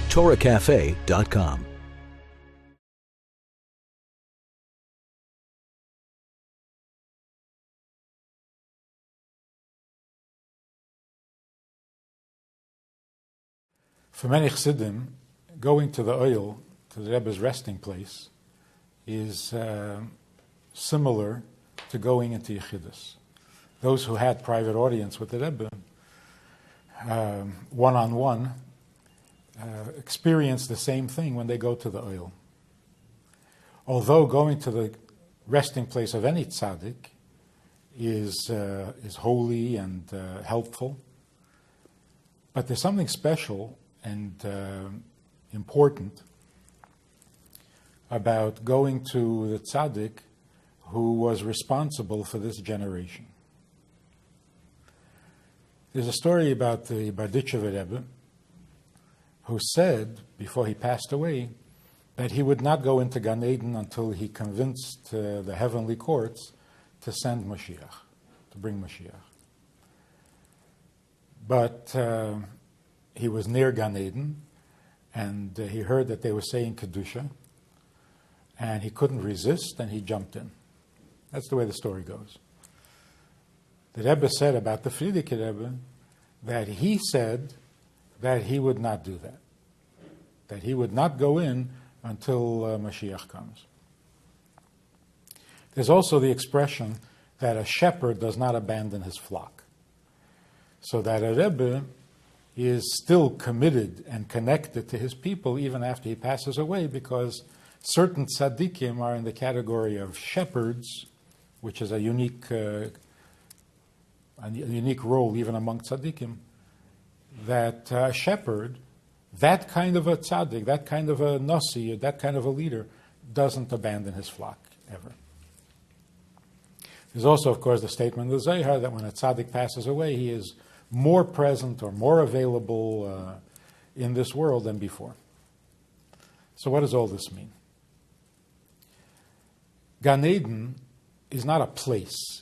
TorahCafe.com. For many Chassidim, going to the oil, to the Rebbe's resting place, is similar to going into Yechidus. Those who had private audience with the Rebbe, one-on-one, experience the same thing when they go to the oil. Although going to the resting place of any tzaddik is holy and helpful, but there's something special and important about going to the tzaddik who was responsible for this generation. There's a story about the Berditchever Rebbe who said, before he passed away, that he would not go into Gan Eden until he convinced the heavenly courts to send Mashiach, to bring Mashiach. But he was near Gan Eden, and he heard that they were saying Kedusha, and he couldn't resist, and he jumped in. That's the way the story goes. The Rebbe said about the Friedman Rebbe that he said that he would not do that he would not go in until Mashiach comes. There's also the expression that a shepherd does not abandon his flock. So that a Rebbe is still committed and connected to his people even after he passes away, because certain tzaddikim are in the category of shepherds, which is a unique role even among tzaddikim, that a shepherd, that kind of a tzaddik, that kind of a nasi, that kind of a leader, doesn't abandon his flock ever. There's also, of course, the statement of the Zohar that when a tzaddik passes away, he is more present or more available in this world than before. So what does all this mean? Gan Eden is not a place,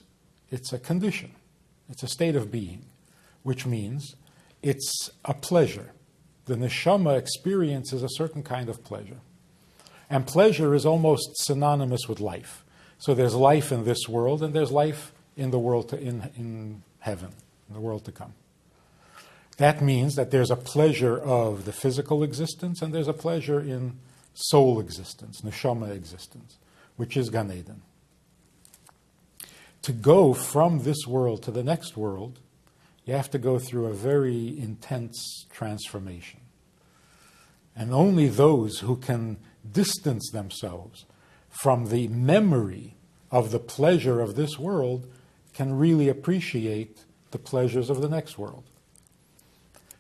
it's a condition. It's a state of being, which means it's a pleasure. The neshama experiences a certain kind of pleasure. And pleasure is almost synonymous with life. So there's life in this world, and there's life in the world, in heaven, in the world to come. That means that there's a pleasure of the physical existence, and there's a pleasure in soul existence, neshama existence, which is Gan Eden. To go from this world to the next world, you have to go through a very intense transformation. And only those who can distance themselves from the memory of the pleasure of this world can really appreciate the pleasures of the next world.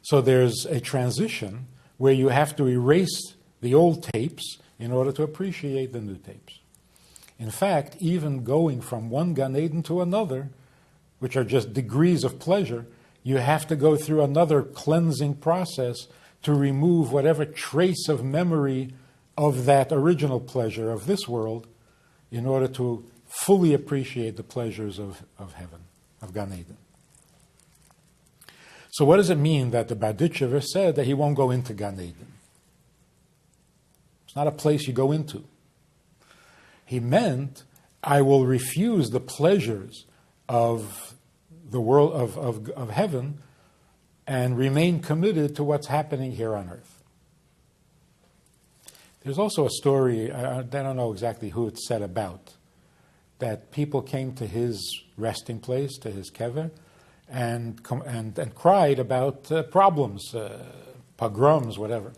So there's a transition where you have to erase the old tapes in order to appreciate the new tapes. In fact, even going from one Gan Eden to another, which are just degrees of pleasure, you have to go through another cleansing process to remove whatever trace of memory of that original pleasure of this world in order to fully appreciate the pleasures of heaven, of Gan Eden. So what does it mean that the Berditchever said that he won't go into Gan Eden? It's not a place you go into. He meant, I will refuse the pleasures of the world of heaven and remain committed to what's happening here on earth. There's also a story, I don't know exactly who it's said about, that people came to his resting place, to his kever, and cried about problems, pogroms, whatever.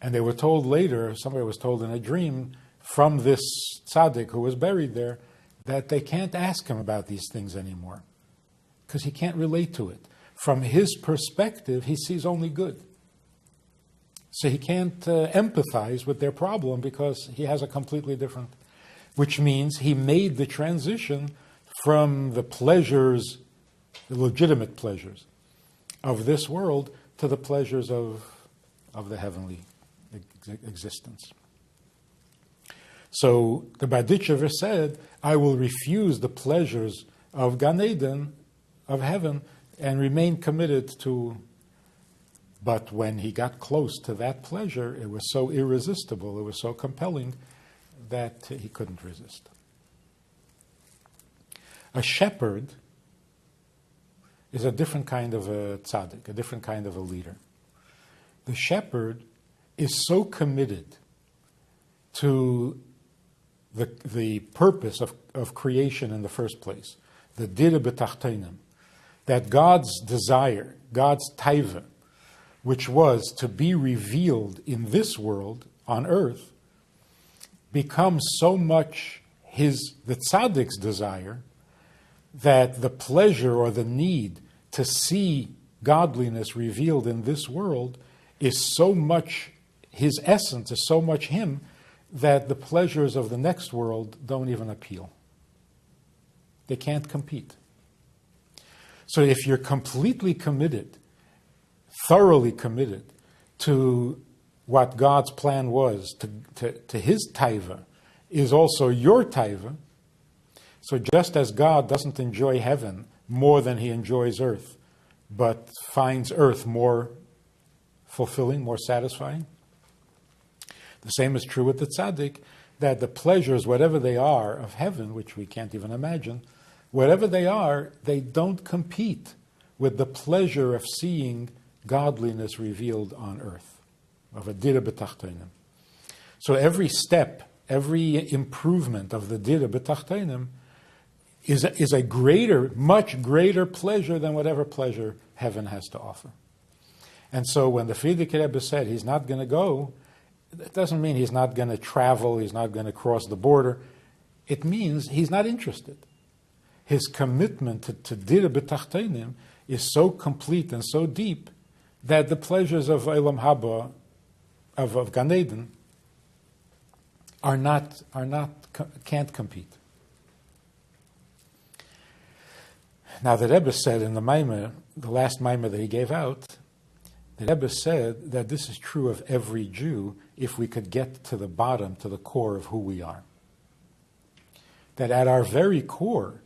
And they were told later, somebody was told in a dream from this tzaddik who was buried there, that they can't ask him about these things anymore because he can't relate to it. From his perspective, he sees only good. So he can't empathize with their problem because he has a completely different, which means he made the transition from the pleasures, the legitimate pleasures of this world to the pleasures of the heavenly existence. So the Berditchever said, I will refuse the pleasures of Gan Eden, of heaven, and remain committed to But when he got close to that pleasure, it was so irresistible, it was so compelling, that he couldn't resist. A shepherd is a different kind of a tzaddik, a different kind of a leader. The shepherd is so committed to the purpose of creation in the first place, the dira b'tachtenim, that God's desire, God's taiva, which was to be revealed in this world, on earth, becomes so much the tzaddik's desire, that the pleasure or the need to see godliness revealed in this world is so much his essence, is so much him, that the pleasures of the next world don't even appeal. They can't compete. So if you're completely committed, thoroughly committed to what God's plan was, to his taiva, is also your taiva. So just as God doesn't enjoy heaven more than he enjoys earth, but finds earth more fulfilling, more satisfying, the same is true with the tzaddik, that the pleasures, whatever they are, of heaven, which we can't even imagine, whatever they are, they don't compete with the pleasure of seeing godliness revealed on earth, of a dira b'tachtenim. So every step, every improvement of the dira b'tachtenim is a greater, much greater pleasure than whatever pleasure heaven has to offer. And so when the Friedman Rebbe said he's not going to go, it doesn't mean he's not going to travel, he's not going to cross the border. It means he's not interested. His commitment to dira b'tachtenim is so complete and so deep that the pleasures of Olam Haba, of Gan Eden, can't compete. Now the Rebbe said in the Maimah, the last Maimah that he gave out, the Rebbe said that this is true of every Jew if we could get to the bottom, to the core of who we are. That at our very core,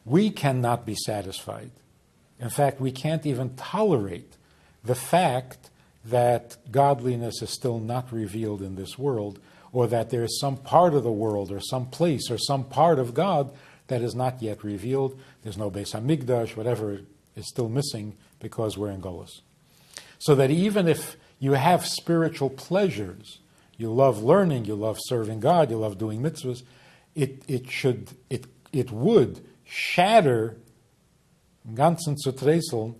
we cannot be satisfied. In fact, we can't even tolerate the fact that godliness is still not revealed in this world, or that there is some part of the world, or some place, or some part of God that is not yet revealed. There's no Beis HaMikdash, whatever is still missing because we're in Golus. So that even if you have spiritual pleasures, you love learning, you love serving God, you love doing mitzvahs, it would shatter ganzen Zutresel,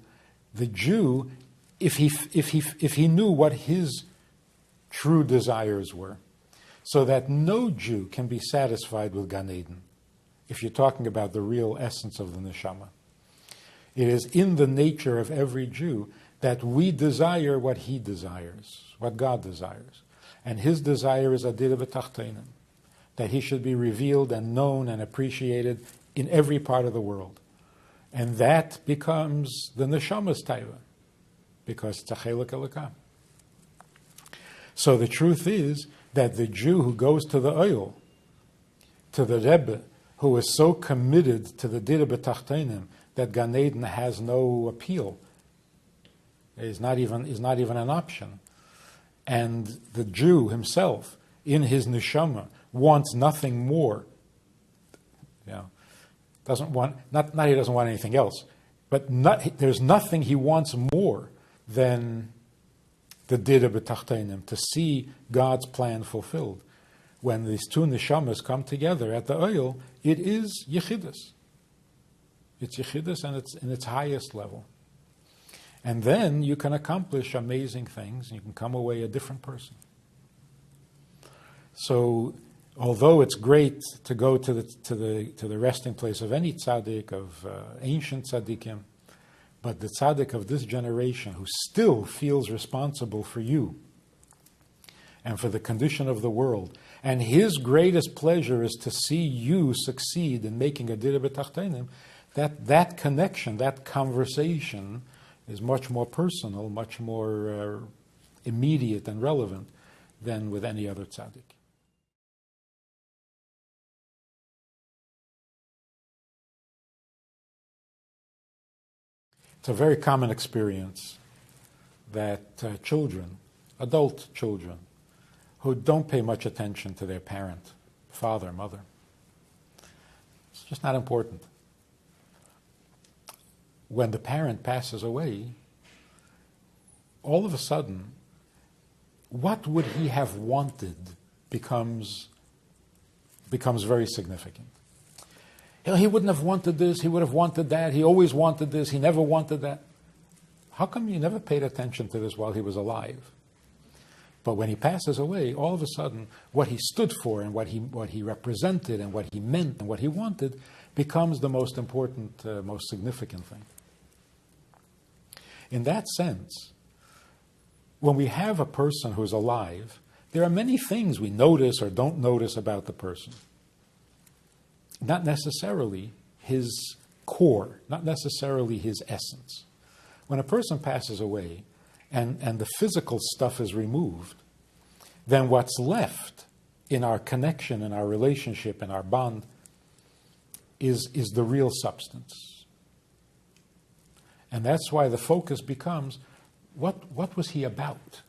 the Jew, if he knew what his true desires were. So that no Jew can be satisfied with Gan Eden, if you're talking about the real essence of the neshama. It is in the nature of every Jew that we desire what he desires, what God desires. And his desire is adira b'tachtenim, that he should be revealed and known and appreciated in every part of the world. And that becomes the neshama's taiva, because it's a chelek elokah. So the truth is that the Jew who goes to the oil, to the Rebbe, who is so committed to the dira b'tachtenim that Gan Eden has no appeal, is not even an option. And the Jew himself, in his neshama, wants nothing more. Doesn't want not he doesn't want anything else, but there's nothing he wants more than the dira b'tachtenim, to see God's plan fulfilled. When these two neshamas come together at the oil, it is yechidus. It's yechidus, and it's in its highest level. And then you can accomplish amazing things. You can come away a different person. So, although it's great to go to the resting place of any tzaddik, of ancient tzaddikim, but the tzaddik of this generation who still feels responsible for you and for the condition of the world, and his greatest pleasure is to see you succeed in making a dira b'tachtenim, that connection, that conversation is much more personal, much more immediate and relevant than with any other tzaddik. It's a very common experience that children, adult children, who don't pay much attention to their parent, father, mother, it's just not important. When the parent passes away, all of a sudden, what would he have wanted becomes very significant. He wouldn't have wanted this, he would have wanted that, he always wanted this, he never wanted that. How come you never paid attention to this while he was alive? But when he passes away, all of a sudden, what he stood for and what he represented and what he meant and what he wanted becomes the most important, most significant thing. In that sense, when we have a person who's alive, there are many things we notice or don't notice about the person. Not necessarily his core, not necessarily his essence. When a person passes away and the physical stuff is removed, then what's left in our connection, in our relationship, in our bond is the real substance. And that's why the focus becomes, what was he about?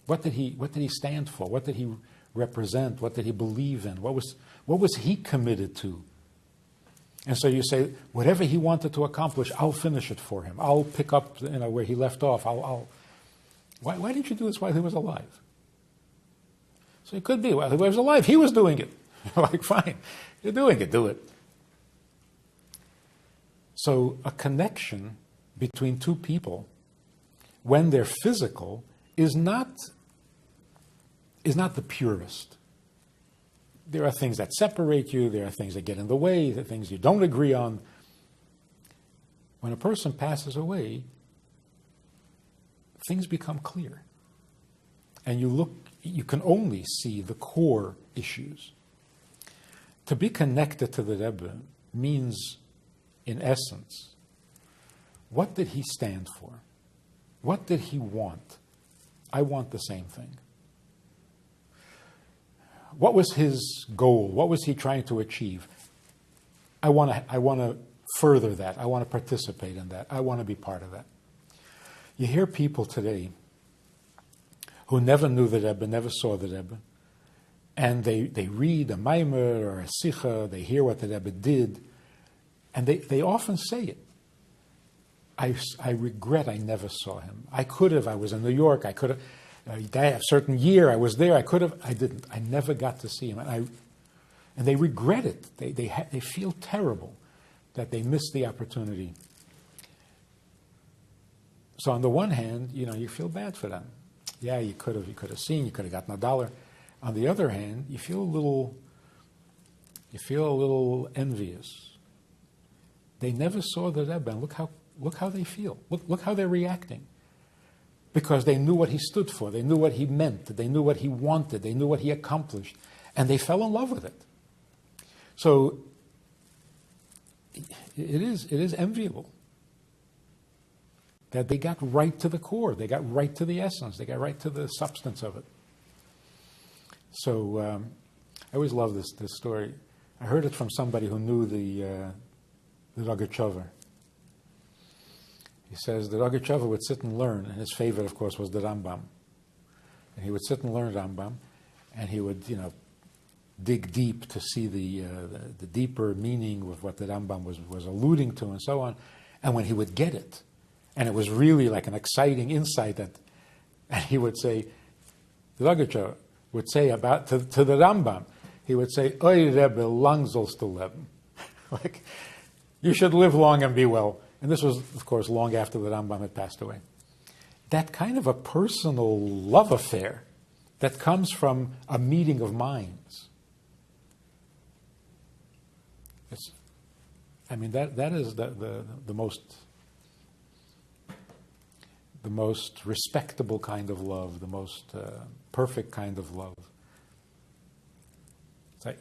What did he stand for? What did he represent? What did he believe in? What was he committed to? And so you say, whatever he wanted to accomplish, I'll finish it for him. I'll pick up where he left off. Why didn't you do this while he was alive? So it could be, while he was alive, he was doing it. Like, fine, you're doing it, do it. So a connection between two people, when they're physical, is not the purest. There are things that separate you, there are things that get in the way, there are things you don't agree on. When a person passes away, things become clear. And you can only see the core issues. To be connected to the Rebbe means, in essence, what did he stand for? What did he want? I want the same thing. What was his goal? What was he trying to achieve? I want to further that. I want to participate in that. I want to be part of that. You hear people today who never knew the Rebbe, never saw the Rebbe, and they read a maimer or a sicha, they hear what the Rebbe did, and they often say it. I regret I never saw him. I could have. I was in New York. I could have. A certain year I was there. I could have. I didn't. I never got to see him. And they regret it. They feel terrible that they missed the opportunity. So on the one hand, you feel bad for them. Yeah, you could have seen. You could have gotten $1. On the other hand, you feel a little envious. They never saw the Rebbe, and look how they feel. Look how they're reacting. Because they knew what he stood for. They knew what he meant. They knew what he wanted. They knew what he accomplished. And they fell in love with it. So it is enviable that they got right to the core. They got right to the essence. They got right to the substance of it. So I always love this story. I heard it from somebody who knew the Rogachover. He says the Rogachover would sit and learn, and his favorite, of course, was the Rambam. And he would sit and learn Rambam, and he would, dig deep to see the deeper meaning of what the Rambam was alluding to, and so on. And when he would get it, and it was really like an exciting insight, and he would say, the Rogachover would say to the Rambam, he would say, "Oy Rebbe, lang sollst du leben." Like, you should live long and be well. And this was, of course, long after the Rambam had passed away. That kind of a personal love affair that comes from a meeting of minds. That is the most respectable kind of love, the most perfect kind of love. It's like,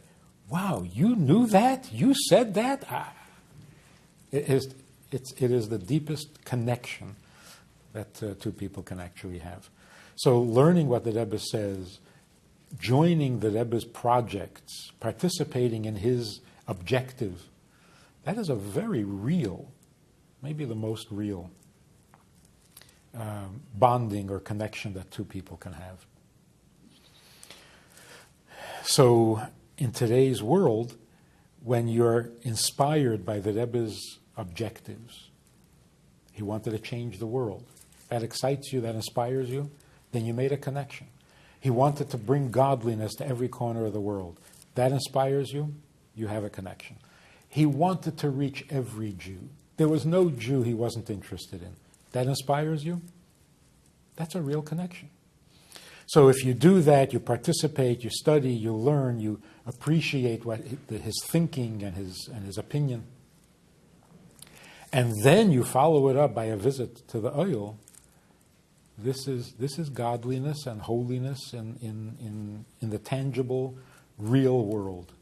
wow, you knew that? You said that? It is the deepest connection that two people can actually have. So learning what the Rebbe says, joining the Rebbe's projects, participating in his objective, that is a very real, maybe the most real bonding or connection that two people can have. So in today's world, when you're inspired by the Rebbe's objectives, he wanted to change the world. That excites you, that inspires you, then you made a connection. He wanted to bring godliness to every corner of the world. That inspires you, you have a connection. He wanted to reach every Jew. There was no Jew he wasn't interested in. That inspires you, that's a real connection. So if you do that, you participate, you study, you learn, you appreciate what his thinking and his opinion, and then you follow it up by a visit to the oil, this is godliness and holiness in the tangible, real world.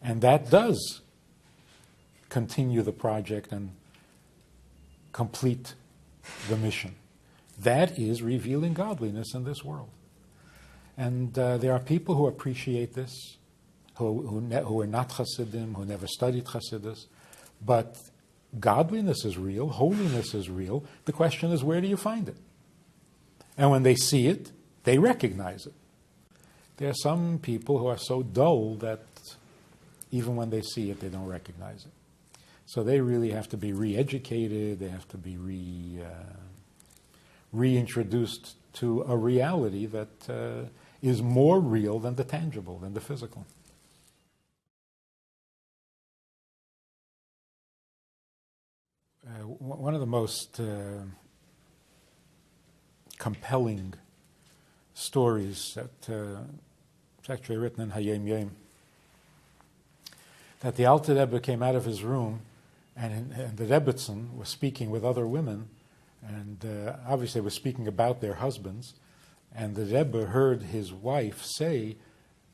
And that does continue the project and complete the mission. That is revealing godliness in this world. And there are people who appreciate this, who are not Hasidim, who never studied Hasidus, but godliness is real, holiness is real. The question is, where do you find it? And when they see it, they recognize it. There are some people who are so dull that even when they see it, they don't recognize it. So they really have to be re-educated, they have to be reintroduced to a reality that is more real than the tangible, than the physical. One of the most compelling stories that it's actually written in Hayom Yom, that the Alter Rebbe came out of his room and the Rebbetzin was speaking with other women, and obviously was speaking about their husbands, and the Rebbe heard his wife say,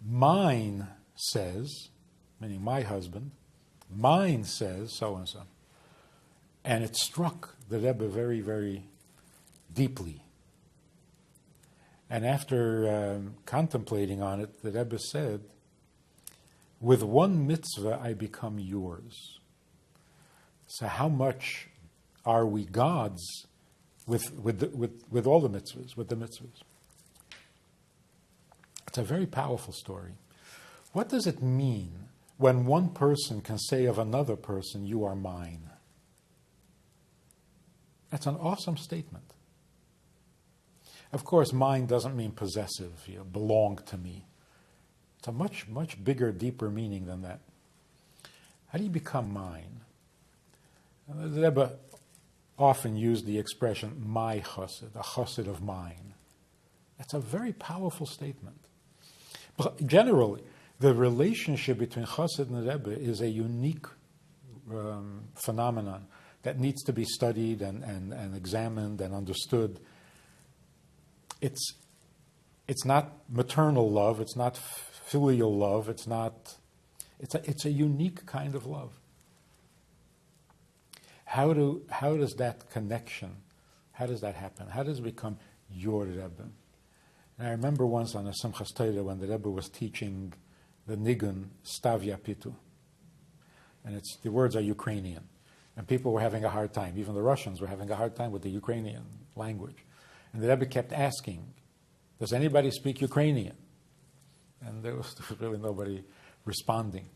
"Mine says," meaning my husband, "mine says so-and-so." And it struck the Rebbe very, very deeply. And after contemplating on it, the Rebbe said, "With one mitzvah, I become yours." So how much are we God's with all the mitzvahs, with the mitzvahs? It's a very powerful story. What does it mean when one person can say of another person, "You are mine"? That's an awesome statement. Of course, mine doesn't mean possessive, belong to me. It's a much, much bigger, deeper meaning than that. How do you become mine? The Rebbe often used the expression, my chassid, a chassid of mine. That's a very powerful statement. But generally, the relationship between chassid and Rebbe is a unique phenomenon that needs to be studied and examined and understood. It's not maternal love, it's not filial love, it's a unique kind of love. How does that connection, how does that happen? How does it become your Rebbe? And I remember once on a Simchas Torah when the Rebbe was teaching the nigun Stav Yapitu, and the words are Ukrainian, and people were having a hard time. Even the Russians were having a hard time with the Ukrainian language. And the Rebbe kept asking, "Does anybody speak Ukrainian?" And there was really nobody responding.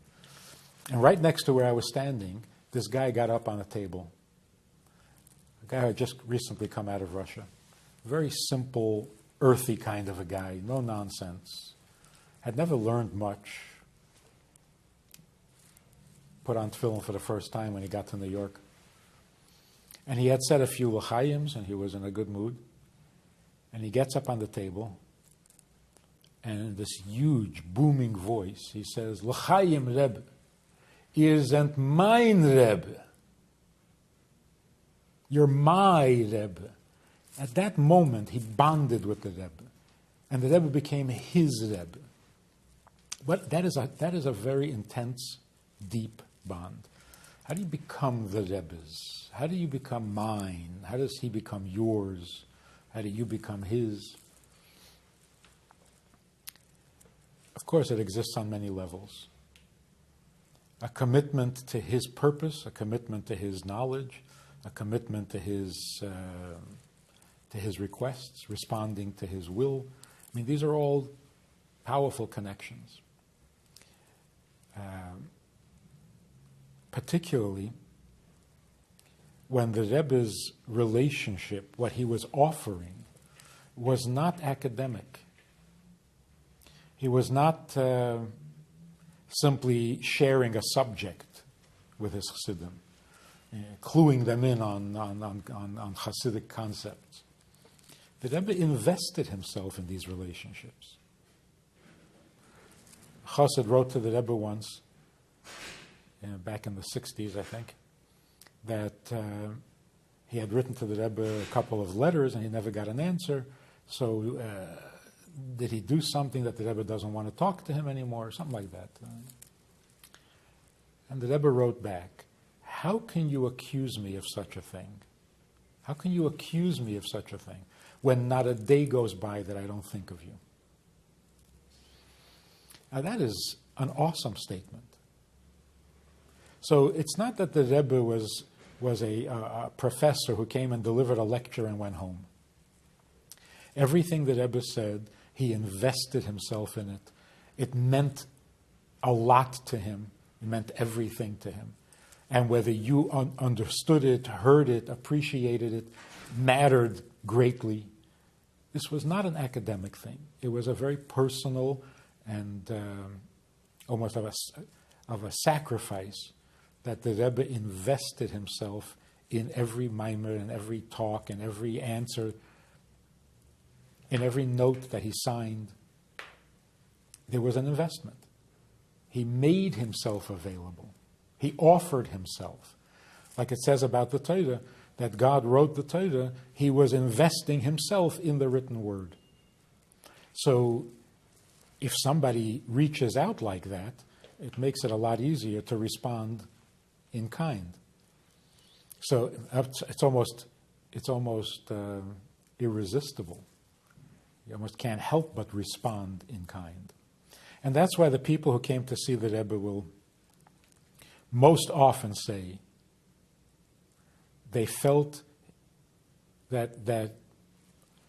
And right next to where I was standing, this guy got up on a table. A guy who had just recently come out of Russia. Very simple, earthy kind of a guy, no nonsense. Had never learned much. Put on tefillin for the first time when he got to New York. And he had said a few l'chaims, and he was in a good mood. And he gets up on the table, and in this huge, booming voice, he says, "L'chaim Rebbe, ihr seid mein Rebbe. You're my Rebbe." At that moment, he bonded with the Rebbe, and the Rebbe became his Rebbe. But that is a very intense, deep bond. How do you become the Rebbe's? How do you become mine? How does he become yours? How do you become his? Of course, it exists on many levels. A commitment to his purpose, a commitment to his knowledge, a commitment to his requests, responding to his will. I mean, these are all powerful connections. Particularly when the Rebbe's relationship, what he was offering, was not academic. He was not simply sharing a subject with his Chassidim, cluing them in on Chassidic concepts. The Rebbe invested himself in these relationships. Chassid wrote to the Rebbe once, back in the 60s, I think, that he had written to the Rebbe a couple of letters and he never got an answer. So did he do something that the Rebbe doesn't want to talk to him anymore, or something like that? And the Rebbe wrote back, "How can you accuse me of such a thing? How can you accuse me of such a thing when not a day goes by that I don't think of you?" Now that is an awesome statement. So it's not that the Rebbe was a professor who came and delivered a lecture and went home. Everything the Rebbe said, he invested himself in it. It meant a lot to him. It meant everything to him. And whether you understood it, heard it, appreciated it, mattered greatly. This was not an academic thing. It was a very personal and almost of a sacrifice that the Rebbe invested himself in every mimer, in every talk, in every answer, in every note that he signed. There was an investment. He made himself available. He offered himself. Like it says about the Torah, that God wrote the Torah, he was investing himself in the written word. So if somebody reaches out like that, it makes it a lot easier to respond in kind. So it's almost irresistible. You almost can't help but respond in kind. And that's why the people who came to see the Rebbe will most often say they felt that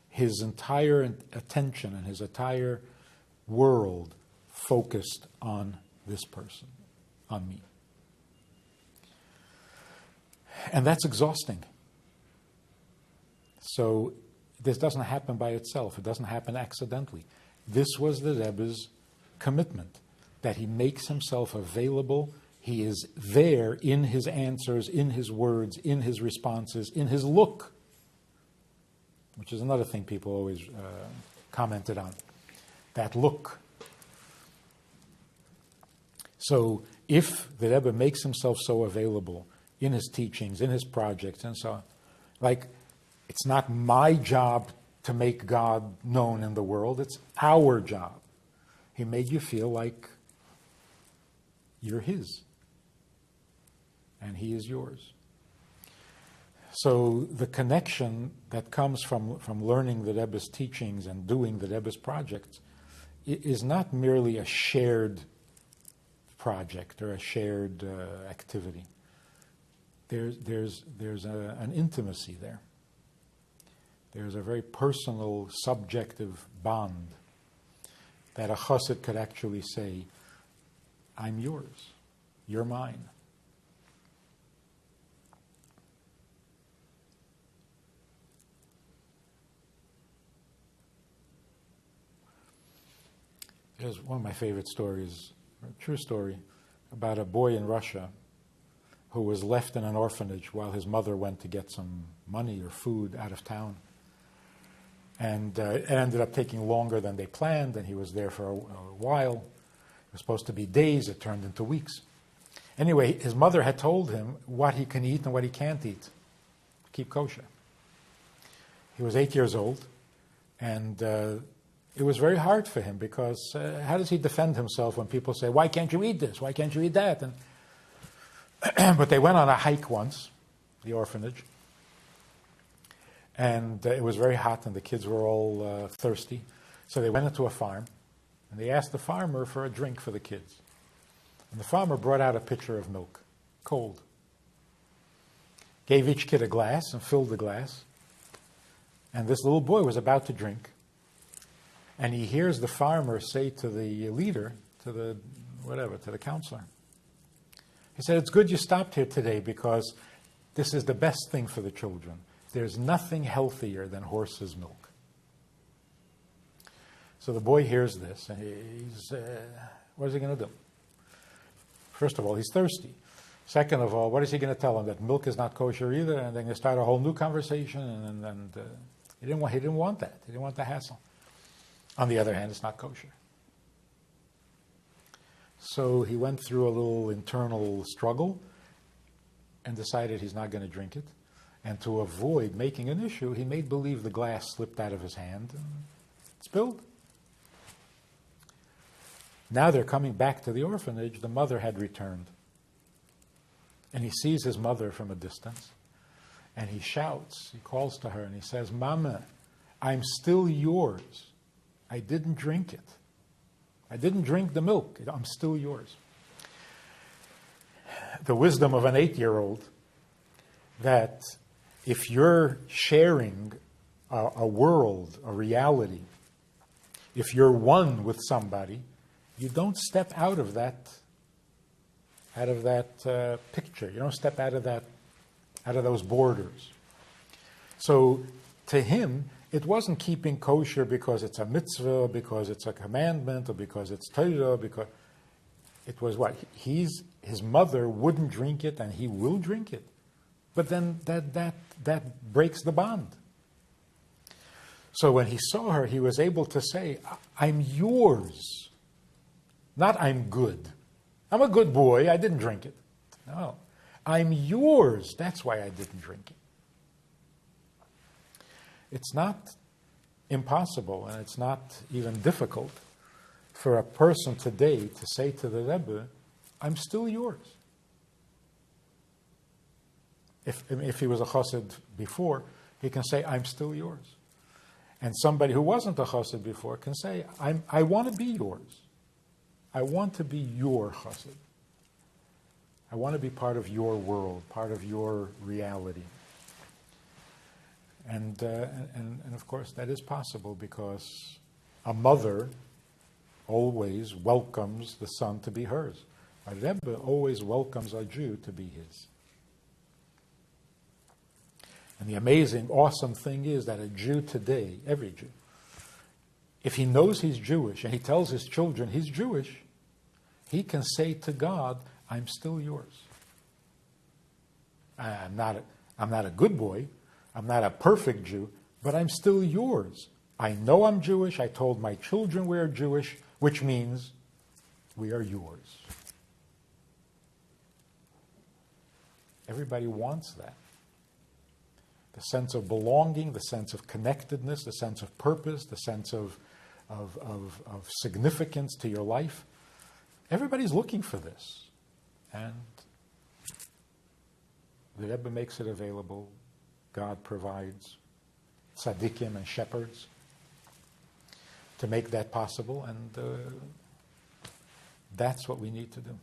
his entire attention and his entire world focused on this person, on me. And that's exhausting. So this doesn't happen by itself. It doesn't happen accidentally. This was the Rebbe's commitment, that he makes himself available. He is there in his answers, in his words, in his responses, in his look, which is another thing people always commented on, that look. So if the Rebbe makes himself so available in his teachings, in his projects, and so on, like, it's not my job to make God known in the world, it's our job. He made you feel like you're his, and he is yours. So the connection that comes from learning the Rebbe's teachings and doing the Rebbe's projects is not merely a shared project or a shared activity. There's an intimacy there. There's a very personal, subjective bond that a chassid could actually say, I'm yours, you're mine. There's one of my favorite stories, a true story, about a boy in Russia who was left in an orphanage while his mother went to get some money or food out of town. And it ended up taking longer than they planned, and he was there for a while. It was supposed to be days, it turned into weeks. Anyway, his mother had told him what he can eat and what he can't eat. Keep kosher. He was 8 years old, and it was very hard for him because how does he defend himself when people say, why can't you eat this? Why can't you eat that? And but they went on a hike once, the orphanage, and it was very hot and the kids were all thirsty. So they went into a farm and they asked the farmer for a drink for the kids. And the farmer brought out a pitcher of milk, cold. gave each kid a glass and filled the glass. And this little boy was about to drink. And he hears the farmer say to the leader, to the counselor, he said, "It's good you stopped here today because this is the best thing for the children. There's nothing healthier than horse's milk." So the boy hears this, and he's, what is he going to do? First of all, he's thirsty. Second of all, what is he going to tell him? That milk is not kosher either, and then they start a whole new conversation, and he didn't want that. He didn't want the hassle. On the other hand, it's not kosher. So he went through a little internal struggle and decided he's not going to drink it. And to avoid making an issue, he made believe the glass slipped out of his hand and spilled. Now they're coming back to the orphanage. The mother had returned. And he sees his mother from a distance. And he shouts, he calls to her and he says, "Mama, I'm still yours. I didn't drink it. I didn't drink the milk. I'm still yours." The wisdom of an 8-year-old that if you're sharing a world, a reality, if you're one with somebody, you don't step out of that picture. You don't step out of those borders. So to him, it wasn't keeping kosher because it's a mitzvah, because it's a commandment, or because it's Torah, because it was what? His mother wouldn't drink it and he will drink it. But then that breaks the bond. So when he saw her, he was able to say, "I'm yours." Not "I'm good. I'm a good boy, I didn't drink it." No. "I'm yours. That's why I didn't drink it." It's not impossible, and it's not even difficult for a person today to say to the Rebbe, "I'm still yours." If he was a chassid before, he can say, "I'm still yours." And somebody who wasn't a chassid before can say, I want to be yours. I want to be your chassid. I want to be part of your world, part of your reality. And of course, that is possible because a mother always welcomes the son to be hers. A Rebbe always welcomes a Jew to be his. And the amazing, awesome thing is that a Jew today, every Jew, if he knows he's Jewish and he tells his children he's Jewish, he can say to God, "I'm still yours. I'm not a good boy. I'm not a perfect Jew, but I'm still yours. I know I'm Jewish. I told my children we are Jewish, which means we are yours." Everybody wants that. The sense of belonging, the sense of connectedness, the sense of purpose, the sense of significance to your life. Everybody's looking for this. And the Rebbe makes it available. God provides tzaddikim and shepherds to make that possible, and that's what we need to do.